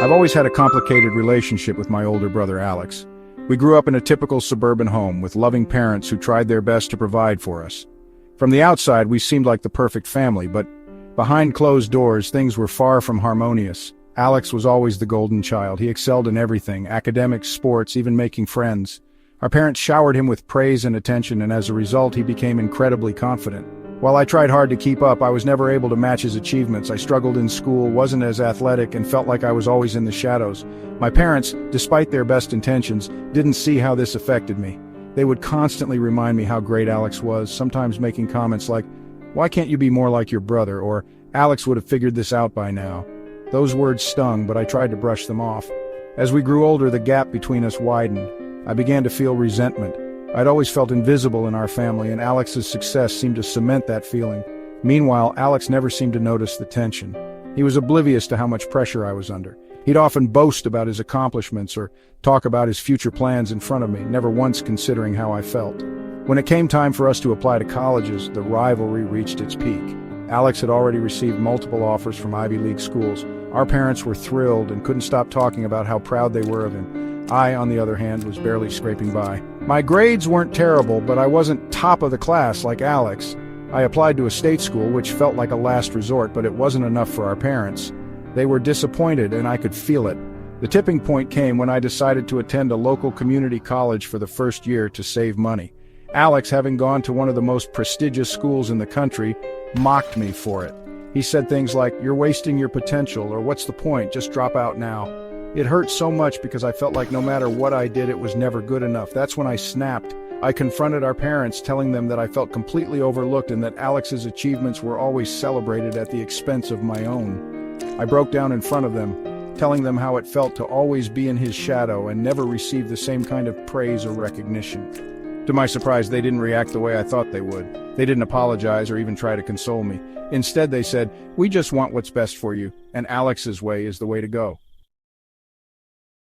I've always had a complicated relationship with my older brother Alex. We grew up in a typical suburban home with loving parents who tried their best to provide for us. From the outside, we seemed like the perfect family, but behind closed doors, things were far from harmonious. Alex was always the golden child. He excelled in everything, academics, sports, even making friends. Our parents showered him with praise and attention, and as a result, he became incredibly confident. While I tried hard to keep up, I was never able to match his achievements. I struggled in school, wasn't as athletic, and felt like I was always in the shadows. My parents, despite their best intentions, didn't see how this affected me. They would constantly remind me how great Alex was, sometimes making comments like, "Why can't you be more like your brother?" or "Alex would have figured this out by now." Those words stung, but I tried to brush them off. As we grew older, the gap between us widened. I began to feel resentment. I'd always felt invisible in our family, and Alex's success seemed to cement that feeling. Meanwhile, Alex never seemed to notice the tension. He was oblivious to how much pressure I was under. He'd often boast about his accomplishments or talk about his future plans in front of me, never once considering how I felt. When it came time for us to apply to colleges, the rivalry reached its peak. Alex had already received multiple offers from Ivy League schools. Our parents were thrilled and couldn't stop talking about how proud they were of him. I, on the other hand, was barely scraping by. My grades weren't terrible, but I wasn't top of the class like Alex. I applied to a state school, which felt like a last resort, but it wasn't enough for our parents. They were disappointed, and I could feel it. The tipping point came when I decided to attend a local community college for the first year to save money. Alex, having gone to one of the most prestigious schools in the country, mocked me for it. He said things like, "You're wasting your potential," or "What's the point? Just drop out now." It hurt so much because I felt like no matter what I did, it was never good enough. That's when I snapped. I confronted our parents, telling them that I felt completely overlooked and that Alex's achievements were always celebrated at the expense of my own. I broke down in front of them, telling them how it felt to always be in his shadow and never receive the same kind of praise or recognition. To my surprise, they didn't react the way I thought they would. They didn't apologize or even try to console me. Instead, they said, "We just want what's best for you, and Alex's way is the way to go."